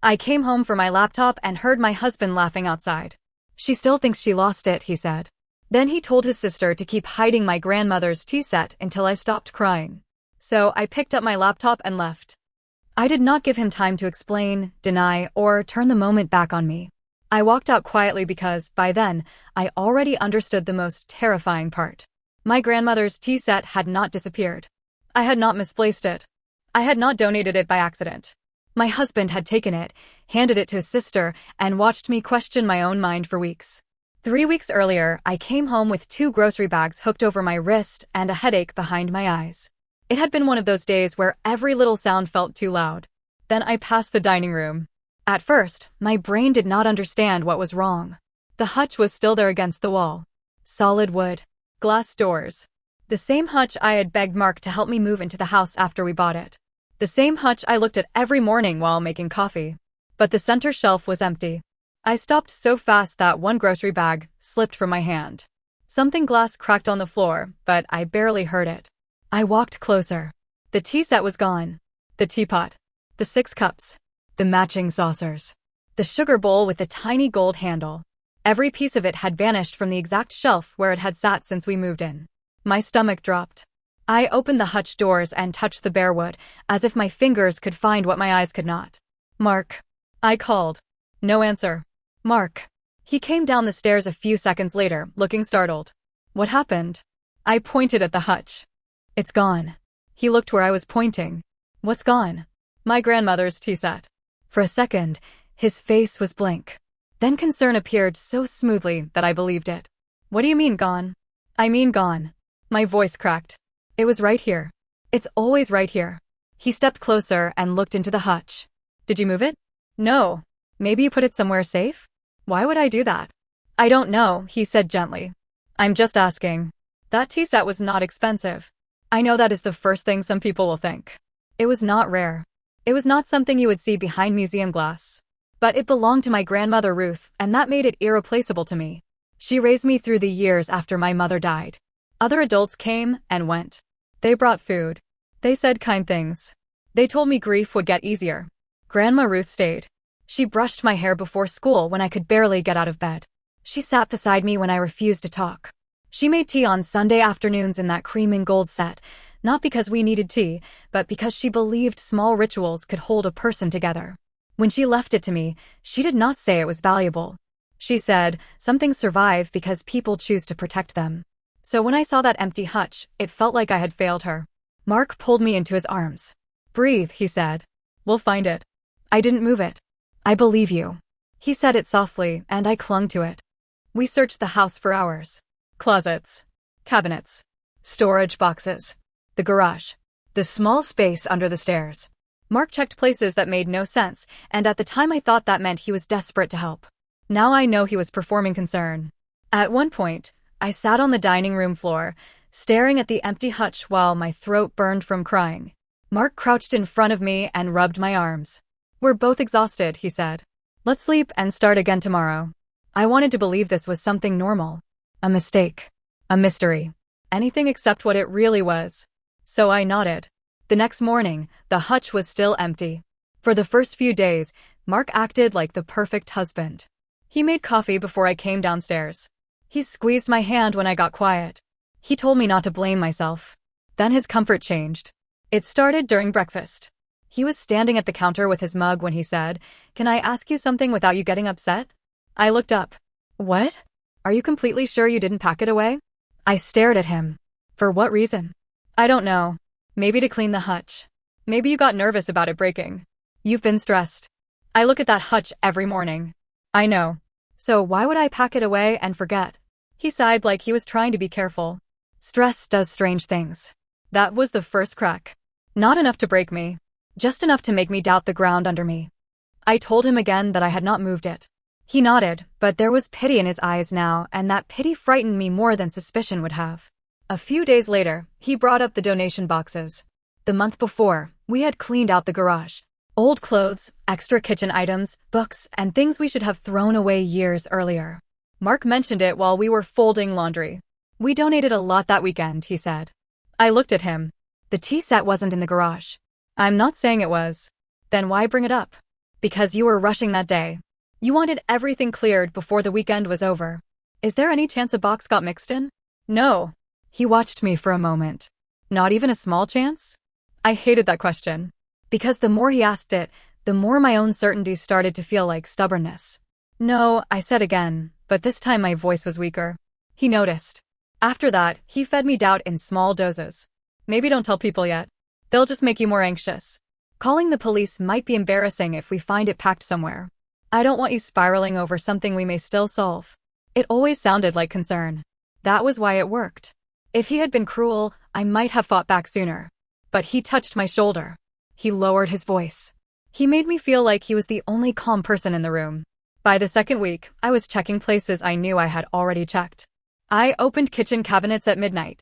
I came home for my laptop and heard my husband laughing outside. She still thinks she lost it, he said. Then he told his sister to keep hiding my grandmother's tea set until I stopped crying. So I picked up my laptop and left. I did not give him time to explain, deny, or turn the moment back on me. I walked out quietly because, by then, I already understood the most terrifying part. My grandmother's tea set had not disappeared. I had not misplaced it. I had not donated it by accident. My husband had taken it, handed it to his sister, and watched me question my own mind for weeks. 3 weeks earlier, I came home with 2 grocery bags hooked over my wrist and a headache behind my eyes. It had been one of those days where every little sound felt too loud. Then I passed the dining room. At first, my brain did not understand what was wrong. The hutch was still there against the wall. Solid wood. Glass doors. The same hutch I had begged Mark to help me move into the house after we bought it. The same hutch I looked at every morning while making coffee. But the center shelf was empty. I stopped so fast that one grocery bag slipped from my hand. Something glass cracked on the floor, but I barely heard it. I walked closer. The tea set was gone. The teapot. The 6 cups. The matching saucers. The sugar bowl with the tiny gold handle. Every piece of it had vanished from the exact shelf where it had sat since we moved in. My stomach dropped. I opened the hutch doors and touched the bare wood, as if my fingers could find what my eyes could not. Mark. I called. No answer. Mark. He came down the stairs a few seconds later, looking startled. What happened? I pointed at the hutch. It's gone. He looked where I was pointing. What's gone? My grandmother's tea set. For a second, his face was blank. Then concern appeared so smoothly that I believed it. What do you mean gone? I mean gone. My voice cracked. It was right here. It's always right here. He stepped closer and looked into the hutch. Did you move it? No. Maybe you put it somewhere safe? Why would I do that? I don't know, he said gently. I'm just asking. That tea set was not expensive. I know that is the first thing some people will think. It was not rare. It was not something you would see behind museum glass. But it belonged to my grandmother Ruth, and that made it irreplaceable to me. She raised me through the years after my mother died. Other adults came and went. They brought food. They said kind things. They told me grief would get easier. Grandma Ruth stayed. She brushed my hair before school when I could barely get out of bed. She sat beside me when I refused to talk. She made tea on Sunday afternoons in that cream and gold set, not because we needed tea, but because she believed small rituals could hold a person together. When she left it to me, she did not say it was valuable. She said, some things survive because people choose to protect them. So when I saw that empty hutch, it felt like I had failed her. Mark pulled me into his arms. Breathe, he said. We'll find it. I didn't move it. I believe you. He said it softly, and I clung to it. We searched the house for hours. Closets. Cabinets. Storage boxes. The garage. The small space under the stairs. Mark checked places that made no sense, and at the time I thought that meant he was desperate to help. Now I know he was performing concern. At one point, I sat on the dining room floor, staring at the empty hutch while my throat burned from crying. Mark crouched in front of me and rubbed my arms. We're both exhausted, he said. Let's sleep and start again tomorrow. I wanted to believe this was something normal. A mistake. A mystery. Anything except what it really was. So I nodded. The next morning, the hutch was still empty. For the first few days, Mark acted like the perfect husband. He made coffee before I came downstairs. He squeezed my hand when I got quiet. He told me not to blame myself. Then his comfort changed. It started during breakfast. He was standing at the counter with his mug when he said, "Can I ask you something without you getting upset?" I looked up. What? Are you completely sure you didn't pack it away? I stared at him. For what reason? I don't know. Maybe to clean the hutch. Maybe you got nervous about it breaking. You've been stressed. I look at that hutch every morning. I know. So why would I pack it away and forget? He sighed like he was trying to be careful. Stress does strange things. That was the first crack. Not enough to break me. Just enough to make me doubt the ground under me. I told him again that I had not moved it. He nodded, but there was pity in his eyes now, and that pity frightened me more than suspicion would have. A few days later, he brought up the donation boxes. The month before, we had cleaned out the garage. Old clothes, extra kitchen items, books, and things we should have thrown away years earlier. Mark mentioned it while we were folding laundry. We donated a lot that weekend, he said. I looked at him. The tea set wasn't in the garage. I'm not saying it was. Then why bring it up? Because you were rushing that day. You wanted everything cleared before the weekend was over. Is there any chance a box got mixed in? No. He watched me for a moment. Not even a small chance? I hated that question. Because the more he asked it, the more my own certainty started to feel like stubbornness. No, I said again, but this time my voice was weaker. He noticed. After that, he fed me doubt in small doses. Maybe don't tell people yet. They'll just make you more anxious. Calling the police might be embarrassing if we find it packed somewhere. I don't want you spiraling over something we may still solve. It always sounded like concern. That was why it worked. If he had been cruel, I might have fought back sooner. But he touched my shoulder. He lowered his voice. He made me feel like he was the only calm person in the room. By the second week, I was checking places I knew I had already checked. I opened kitchen cabinets at midnight.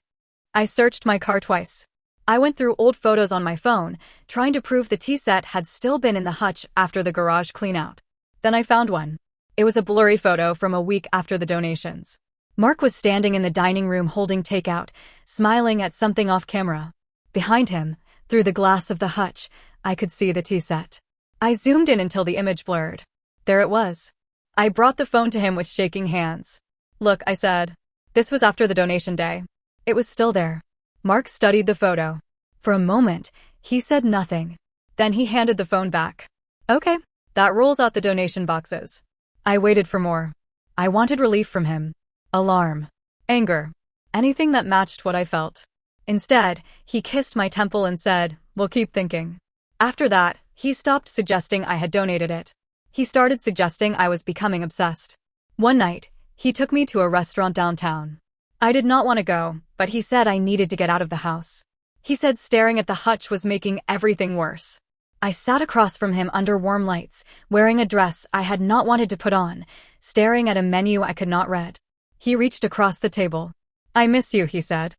I searched my car twice. I went through old photos on my phone, trying to prove the tea set had still been in the hutch after the garage cleanout. Then I found one. It was a blurry photo from a week after the donations. Mark was standing in the dining room holding takeout, smiling at something off camera. Behind him, through the glass of the hutch, I could see the tea set. I zoomed in until the image blurred. There it was. I brought the phone to him with shaking hands. Look, I said. This was after the donation day. It was still there. Mark studied the photo. For a moment, he said nothing. Then he handed the phone back. Okay, that rules out the donation boxes. I waited for more. I wanted relief from him. Alarm. Anger. Anything that matched what I felt. Instead, he kissed my temple and said, "We'll keep thinking." After that, he stopped suggesting I had donated it. He started suggesting I was becoming obsessed. One night, he took me to a restaurant downtown. I did not want to go, but he said I needed to get out of the house. He said staring at the hutch was making everything worse. I sat across from him under warm lights, wearing a dress I had not wanted to put on, staring at a menu I could not read. He reached across the table. "I miss you," he said.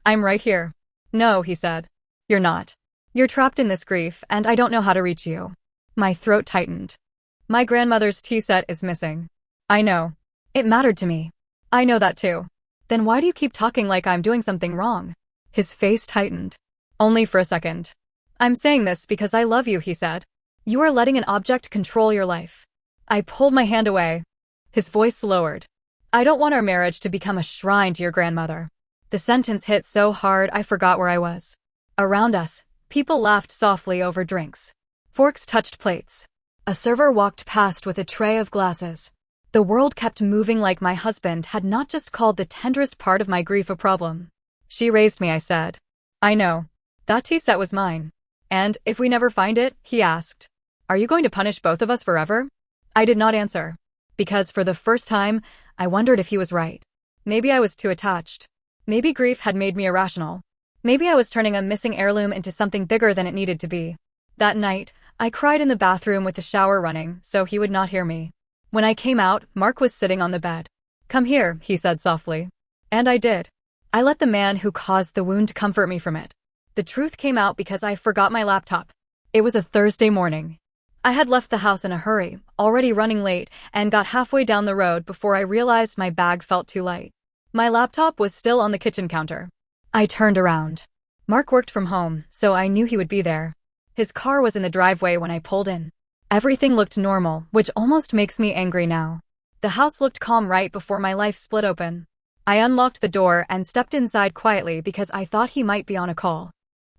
"I'm right here." "No," he said. "You're not. You're trapped in this grief, and I don't know how to reach you." My throat tightened. My grandmother's tea set is missing. I know. It mattered to me. I know that too. Then why do you keep talking like I'm doing something wrong? His face tightened. Only for a second. "I'm saying this because I love you," he said. "You are letting an object control your life." I pulled my hand away. His voice lowered. "I don't want our marriage to become a shrine to your grandmother." The sentence hit so hard I forgot where I was. Around us, people laughed softly over drinks. Forks touched plates. A server walked past with a tray of glasses. The world kept moving like my husband had not just called the tenderest part of my grief a problem. "She raised me," I said. "I know. That tea set was mine." "And if we never find it," he asked, "are you going to punish both of us forever?" I did not answer. Because for the first time, I wondered if he was right. Maybe I was too attached. Maybe grief had made me irrational. Maybe I was turning a missing heirloom into something bigger than it needed to be. That night, I cried in the bathroom with the shower running so he would not hear me. When I came out, Mark was sitting on the bed. "Come here," he said softly. And I did. I let the man who caused the wound comfort me from it. The truth came out because I forgot my laptop. It was a Thursday morning. I had left the house in a hurry, already running late, and got halfway down the road before I realized my bag felt too light. My laptop was still on the kitchen counter. I turned around. Mark worked from home, so I knew he would be there. His car was in the driveway when I pulled in. Everything looked normal, which almost makes me angry now. The house looked calm right before my life split open. I unlocked the door and stepped inside quietly because I thought he might be on a call.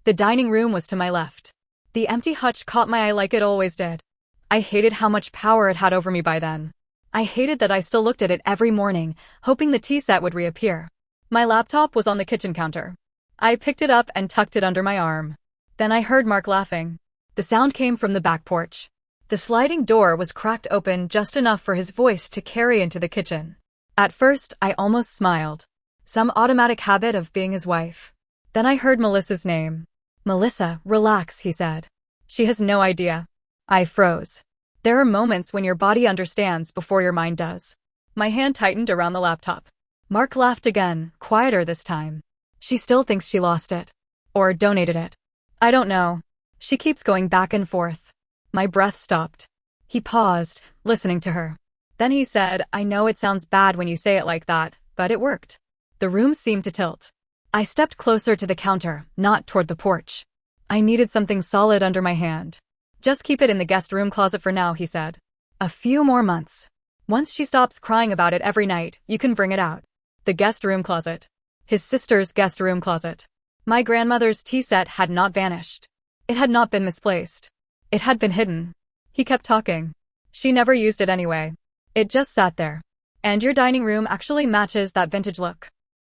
The dining room was to my left. The empty hutch caught my eye like it always did. I hated how much power it had over me by then. I hated that I still looked at it every morning, hoping the tea set would reappear. My laptop was on the kitchen counter. I picked it up and tucked it under my arm. Then I heard Mark laughing. The sound came from the back porch. The sliding door was cracked open just enough for his voice to carry into the kitchen. At first, I almost smiled. Some automatic habit of being his wife. Then I heard Melissa's name. "Melissa, relax," he said. "She has no idea." I froze. There are moments when your body understands before your mind does. My hand tightened around the laptop. Mark laughed again, quieter this time. "She still thinks she lost it. Or donated it. I don't know. She keeps going back and forth." My breath stopped. He paused, listening to her. Then he said, "I know it sounds bad when you say it like that, but it worked." The room seemed to tilt. I stepped closer to the counter, not toward the porch. I needed something solid under my hand. Just keep it in the guest room closet for now, he said. A few more months. Once she stops crying about it every night, you can bring it out. The guest room closet. His sister's guest room closet. My grandmother's tea set had not vanished. It had not been misplaced. It had been hidden. He kept talking. She never used it anyway. It just sat there. And your dining room actually matches that vintage look.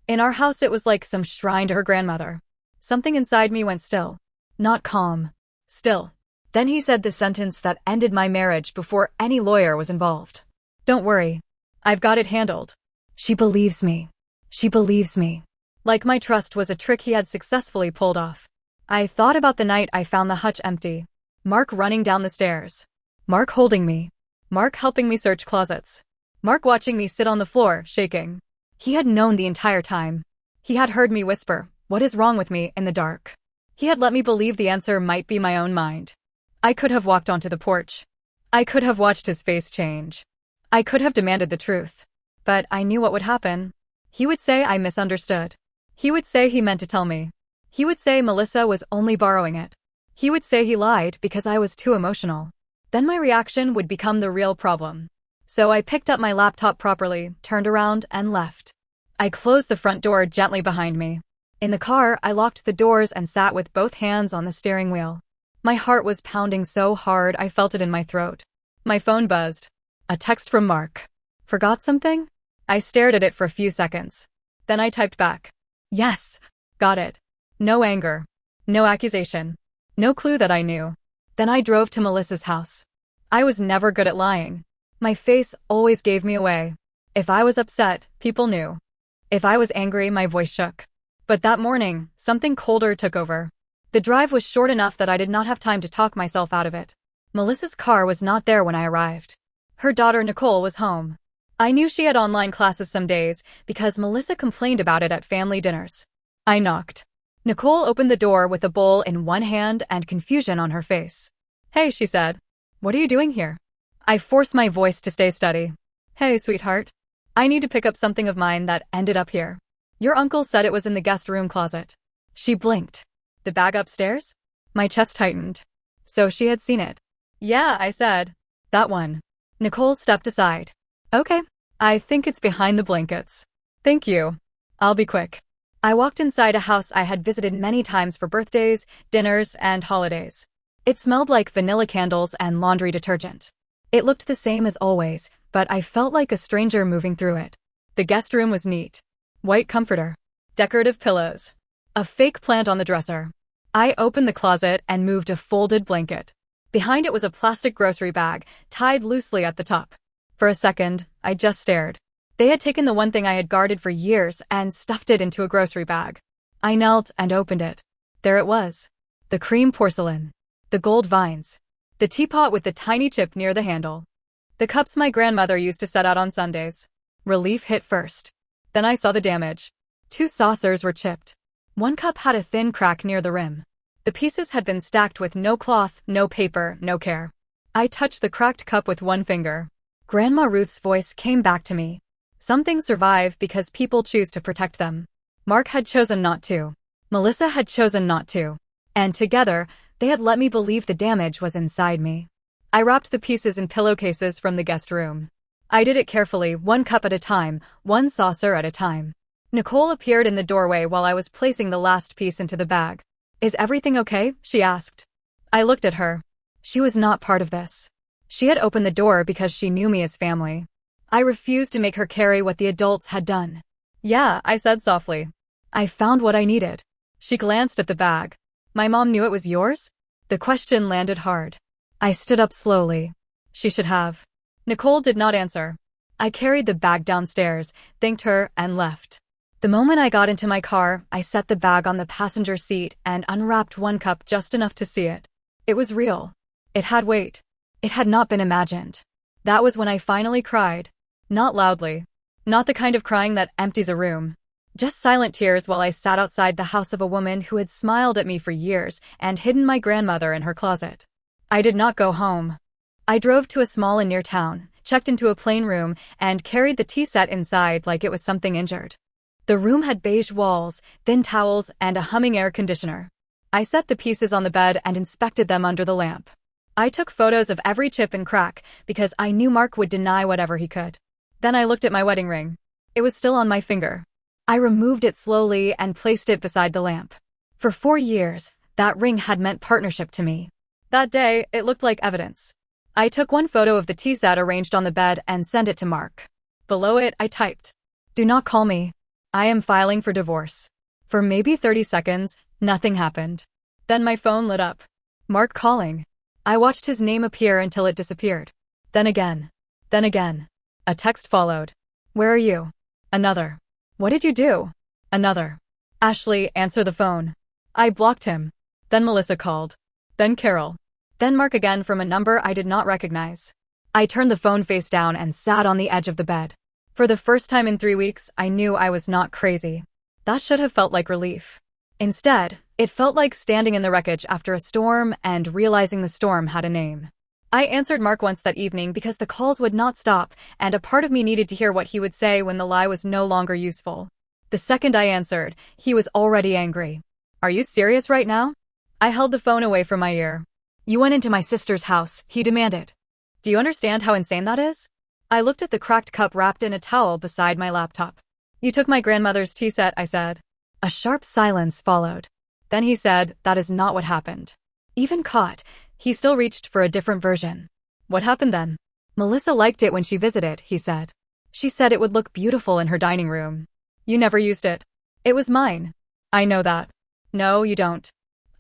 In our house it was like some shrine to her grandmother. Something inside me went still. Not calm. Still. Then he said the sentence that ended my marriage before any lawyer was involved. Don't worry. I've got it handled. She believes me. She believes me. Like my trust was a trick he had successfully pulled off. I thought about the night I found the hutch empty. Mark running down the stairs. Mark holding me. Mark helping me search closets. Mark watching me sit on the floor, shaking. He had known the entire time. He had heard me whisper, "What is wrong with me?" in the dark. He had let me believe the answer might be my own mind. I could have walked onto the porch. I could have watched his face change. I could have demanded the truth. But I knew what would happen. He would say I misunderstood. He would say he meant to tell me. He would say Melissa was only borrowing it. He would say he lied because I was too emotional. Then my reaction would become the real problem. So I picked up my laptop properly, turned around, and left. I closed the front door gently behind me. In the car, I locked the doors and sat with both hands on the steering wheel. My heart was pounding so hard I felt it in my throat. My phone buzzed. A text from Mark. Forgot something? I stared at it for a few seconds. Then I typed back. Yes. Got it. No anger. No accusation. No clue that I knew. Then I drove to Melissa's house. I was never good at lying. My face always gave me away. If I was upset, people knew. If I was angry, my voice shook. But that morning, something colder took over. The drive was short enough that I did not have time to talk myself out of it. Melissa's car was not there when I arrived. Her daughter Nicole was home. I knew she had online classes some days because Melissa complained about it at family dinners. I knocked. Nicole opened the door with a bowl in one hand and confusion on her face. Hey, she said. What are you doing here? I forced my voice to stay steady. Hey, sweetheart. I need to pick up something of mine that ended up here. Your uncle said it was in the guest room closet. She blinked. The bag upstairs? My chest tightened. So she had seen it. Yeah, I said. That one. Nicole stepped aside. Okay. I think it's behind the blankets. Thank you. I'll be quick. I walked inside a house I had visited many times for birthdays, dinners, and holidays. It smelled like vanilla candles and laundry detergent. It looked the same as always, but I felt like a stranger moving through it. The guest room was neat. White comforter. Decorative pillows. A fake plant on the dresser. I opened the closet and moved a folded blanket. Behind it was a plastic grocery bag, tied loosely at the top. For a second, I just stared. They had taken the one thing I had guarded for years and stuffed it into a grocery bag. I knelt and opened it. There it was. The cream porcelain. The gold vines. The teapot with the tiny chip near the handle. The cups my grandmother used to set out on Sundays. Relief hit first. Then I saw the damage. 2 saucers were chipped. One cup had a thin crack near the rim. The pieces had been stacked with no cloth, no paper, no care. I touched the cracked cup with one finger. Grandma Ruth's voice came back to me. Some things survive because people choose to protect them. Mark had chosen not to. Melissa had chosen not to. And together, they had let me believe the damage was inside me. I wrapped the pieces in pillowcases from the guest room. I did it carefully, one cup at a time, one saucer at a time. Nicole appeared in the doorway while I was placing the last piece into the bag. Is everything okay? She asked. I looked at her. She was not part of this. She had opened the door because she knew me as family. I refused to make her carry what the adults had done. Yeah, I said softly. I found what I needed. She glanced at the bag. My mom knew it was yours? The question landed hard. I stood up slowly. She should have. Nicole did not answer. I carried the bag downstairs, thanked her, and left. The moment I got into my car, I set the bag on the passenger seat and unwrapped one cup just enough to see it. It was real. It had weight. It had not been imagined. That was when I finally cried. Not loudly. Not the kind of crying that empties a room. Just silent tears while I sat outside the house of a woman who had smiled at me for years and hidden my grandmother in her closet. I did not go home. I drove to a small inn near town, checked into a plain room, and carried the tea set inside like it was something injured. The room had beige walls, thin towels, and a humming air conditioner. I set the pieces on the bed and inspected them under the lamp. I took photos of every chip and crack because I knew Mark would deny whatever he could. Then I looked at my wedding ring. It was still on my finger. I removed it slowly and placed it beside the lamp. For 4 years, that ring had meant partnership to me. That day, it looked like evidence. I took one photo of the tea set arranged on the bed and sent it to Mark. Below it, I typed, "Do not call me. I am filing for divorce." For maybe 30 seconds, nothing happened. Then my phone lit up. Mark calling. I watched his name appear until it disappeared. Then again. Then again. A text followed. "Where are you?" Another. "What did you do?" Another. "Ashley, answer the phone." I blocked him. Then Melissa called. Then Carol. Then Mark again from a number I did not recognize. I turned the phone face down and sat on the edge of the bed. For the first time in 3 weeks, I knew I was not crazy. That should have felt like relief. Instead, it felt like standing in the wreckage after a storm and realizing the storm had a name. I answered Mark once that evening because the calls would not stop, and a part of me needed to hear what he would say when the lie was no longer useful. The second I answered, he was already angry. "Are you serious right now?" I held the phone away from my ear. "You went into my sister's house," he demanded. "Do you understand how insane that is?" I looked at the cracked cup wrapped in a towel beside my laptop. "You took my grandmother's tea set," I said. A sharp silence followed. Then he said, "That is not what happened." Even caught, he still reached for a different version. "What happened then?" "Melissa liked it when she visited," he said. "She said it would look beautiful in her dining room." "You never used it." "It was mine." "I know that." "No, you don't."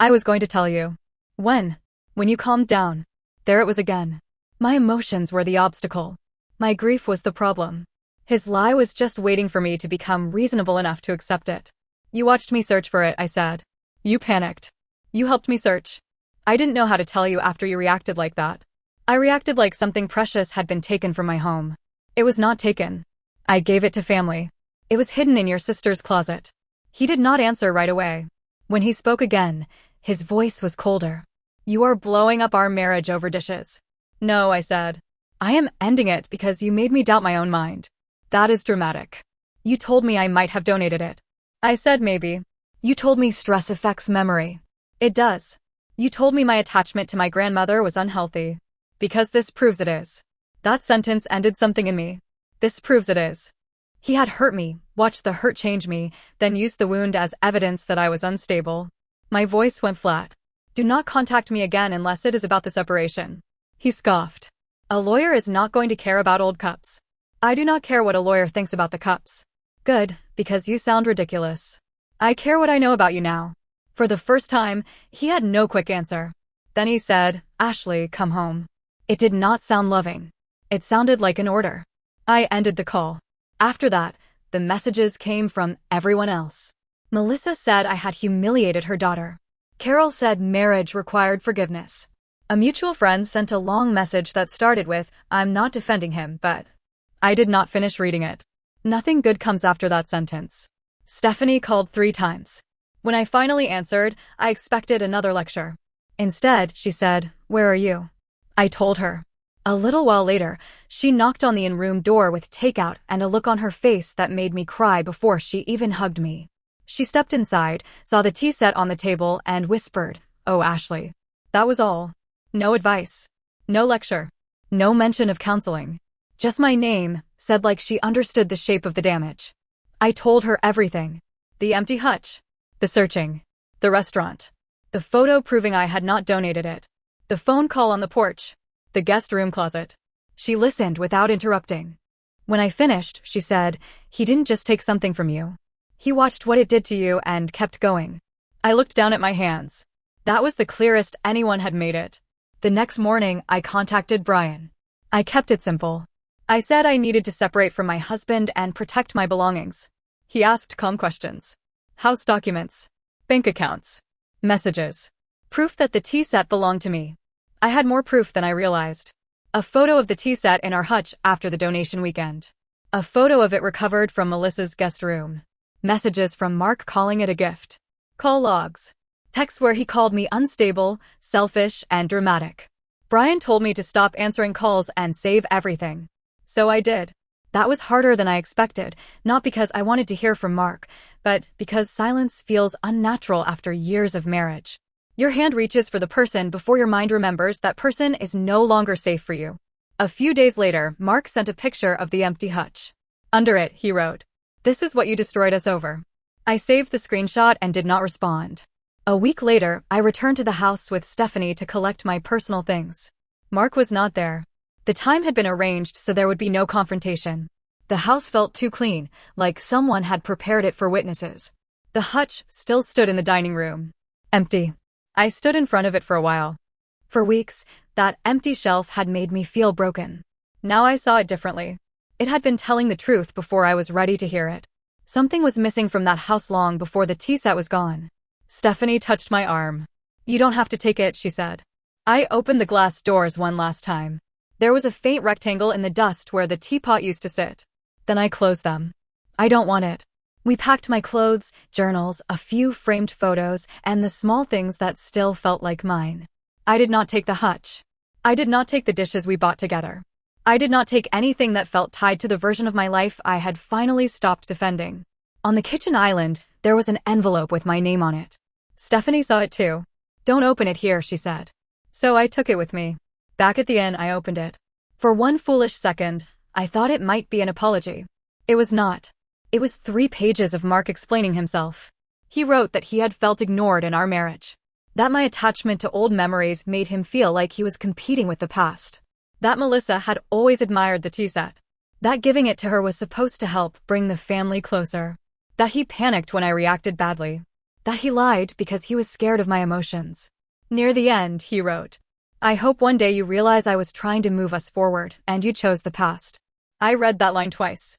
"I was going to tell you." "When?" "When you calmed down." There it was again. My emotions were the obstacle. My grief was the problem. His lie was just waiting for me to become reasonable enough to accept it. "You watched me search for it," I said. "You panicked. You helped me search." "I didn't know how to tell you after you reacted like that." "I reacted like something precious had been taken from my home." "It was not taken. I gave it to family. It was hidden in your sister's closet." He did not answer right away. When he spoke again, his voice was colder. "You are blowing up our marriage over dishes." "No," I said. "I am ending it because you made me doubt my own mind." "That is dramatic." "You told me I might have donated it." I said maybe. "You told me stress affects memory." "It does." "You told me my attachment to my grandmother was unhealthy." "Because this proves it is." That sentence ended something in me. This proves it is. He had hurt me, watched the hurt change me, then used the wound as evidence that I was unstable. My voice went flat. "Do not contact me again unless it is about the separation." He scoffed. "A lawyer is not going to care about old cups." "I do not care what a lawyer thinks about the cups." "Good, because you sound ridiculous." "I care what I know about you now." For the first time, he had no quick answer. Then he said, "Ashley, come home." It did not sound loving. It sounded like an order. I ended the call. After that, the messages came from everyone else. Melissa said I had humiliated her daughter. Carol said marriage required forgiveness. A mutual friend sent a long message that started with, "I'm not defending him, but..." I did not finish reading it. Nothing good comes after that sentence. Stephanie called 3 times. When I finally answered, I expected another lecture. Instead, she said, "Where are you?" I told her. A little while later, she knocked on the in-room door with takeout and a look on her face that made me cry before she even hugged me. She stepped inside, saw the tea set on the table, and whispered, "Oh, Ashley." That was all. No advice. No lecture. No mention of counseling. Just my name, said like she understood the shape of the damage. I told her everything. The empty hutch. The searching. The restaurant. The photo proving I had not donated it. The phone call on the porch. The guest room closet. She listened without interrupting. When I finished, she said, "He didn't just take something from you. He watched what it did to you and kept going." I looked down at my hands. That was the clearest anyone had made it. The next morning, I contacted Brian. I kept it simple. I said I needed to separate from my husband and protect my belongings. He asked calm questions. House documents. Bank accounts. Messages. Proof that the tea set belonged to me. I had more proof than I realized. A photo of the tea set in our hutch after the donation weekend. A photo of it recovered from Melissa's guest room. Messages from Mark calling it a gift. Call logs. Texts where he called me unstable, selfish, and dramatic. Brian told me to stop answering calls and save everything. So I did. That was harder than I expected, not because I wanted to hear from Mark, but because silence feels unnatural after years of marriage. Your hand reaches for the person before your mind remembers that person is no longer safe for you. A few days later, Mark sent a picture of the empty hutch. Under it, he wrote, "This is what you destroyed us over." I saved the screenshot and did not respond. A week later, I returned to the house with Stephanie to collect my personal things. Mark was not there. The time had been arranged so there would be no confrontation. The house felt too clean, like someone had prepared it for witnesses. The hutch still stood in the dining room. Empty. I stood in front of it for a while. For weeks, that empty shelf had made me feel broken. Now I saw it differently. It had been telling the truth before I was ready to hear it. Something was missing from that house long before the tea set was gone. Stephanie touched my arm. "You don't have to take it," she said. I opened the glass doors one last time. There was a faint rectangle in the dust where the teapot used to sit. Then I closed them. "I don't want it." We packed my clothes, journals, a few framed photos, and the small things that still felt like mine. I did not take the hutch. I did not take the dishes we bought together. I did not take anything that felt tied to the version of my life I had finally stopped defending. On the kitchen island, there was an envelope with my name on it. Stephanie saw it too. "Don't open it here," she said. So I took it with me. Back at the inn, I opened it. For one foolish second, I thought it might be an apology. It was not. It was 3 pages of Mark explaining himself. He wrote that he had felt ignored in our marriage. That my attachment to old memories made him feel like he was competing with the past. That Melissa had always admired the tea set. That giving it to her was supposed to help bring the family closer. That he panicked when I reacted badly. That he lied because he was scared of my emotions. Near the end, he wrote, "I hope one day you realize I was trying to move us forward, and you chose the past." I read that line twice.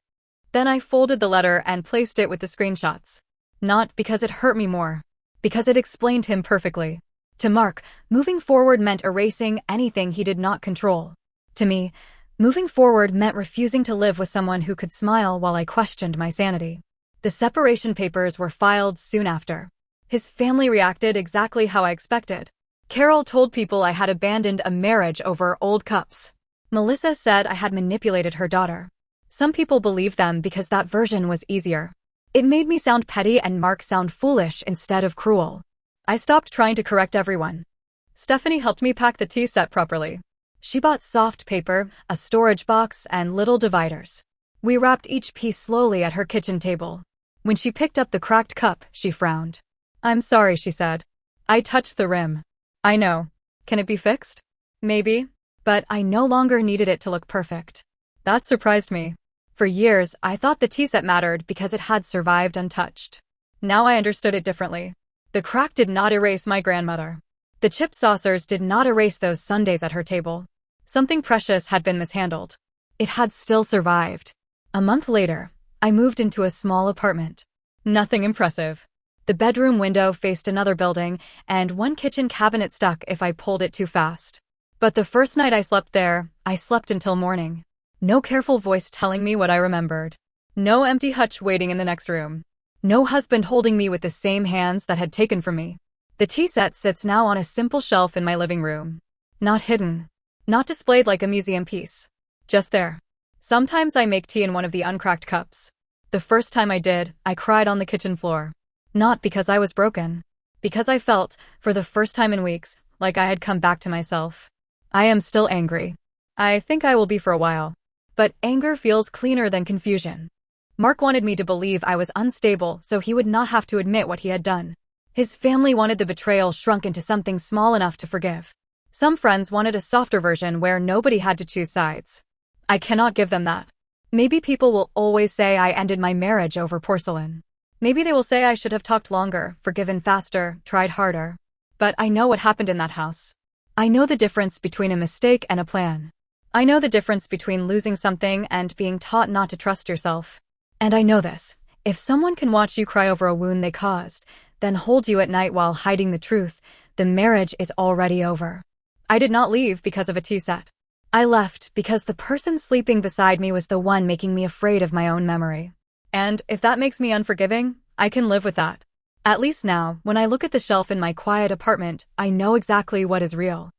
Then I folded the letter and placed it with the screenshots. Not because it hurt me more. Because it explained him perfectly. To Mark, moving forward meant erasing anything he did not control. To me, moving forward meant refusing to live with someone who could smile while I questioned my sanity. The separation papers were filed soon after. His family reacted exactly how I expected. Carol told people I had abandoned a marriage over old cups. Melissa said I had manipulated her daughter. Some people believed them because that version was easier. It made me sound petty and Mark sound foolish instead of cruel. I stopped trying to correct everyone. Stephanie helped me pack the tea set properly. She bought soft paper, a storage box, and little dividers. We wrapped each piece slowly at her kitchen table. When she picked up the cracked cup, she frowned. "I'm sorry," she said. I touched the rim. "I know. Can it be fixed?" "Maybe. But I no longer needed it to look perfect." That surprised me. For years, I thought the tea set mattered because it had survived untouched. Now I understood it differently. The crack did not erase my grandmother. The chip saucers did not erase those Sundays at her table. Something precious had been mishandled. It had still survived. A month later, I moved into a small apartment. Nothing impressive. The bedroom window faced another building, and one kitchen cabinet stuck if I pulled it too fast. But the first night I slept there, I slept until morning. No careful voice telling me what I remembered. No empty hutch waiting in the next room. No husband holding me with the same hands that had taken from me. The tea set sits now on a simple shelf in my living room. Not hidden. Not displayed like a museum piece. Just there. Sometimes I make tea in one of the uncracked cups. The first time I did, I cried on the kitchen floor. Not because I was broken. Because I felt, for the first time in weeks, like I had come back to myself. I am still angry. I think I will be for a while. But anger feels cleaner than confusion. Mark wanted me to believe I was unstable so he would not have to admit what he had done. His family wanted the betrayal shrunk into something small enough to forgive. Some friends wanted a softer version where nobody had to choose sides. I cannot give them that. Maybe people will always say I ended my marriage over porcelain. Maybe they will say I should have talked longer, forgiven faster, tried harder. But I know what happened in that house. I know the difference between a mistake and a plan. I know the difference between losing something and being taught not to trust yourself. And I know this. If someone can watch you cry over a wound they caused, then hold you at night while hiding the truth, the marriage is already over. I did not leave because of a tea set. I left because the person sleeping beside me was the one making me afraid of my own memory. And if that makes me unforgiving, I can live with that. At least now, when I look at the shelf in my quiet apartment, I know exactly what is real.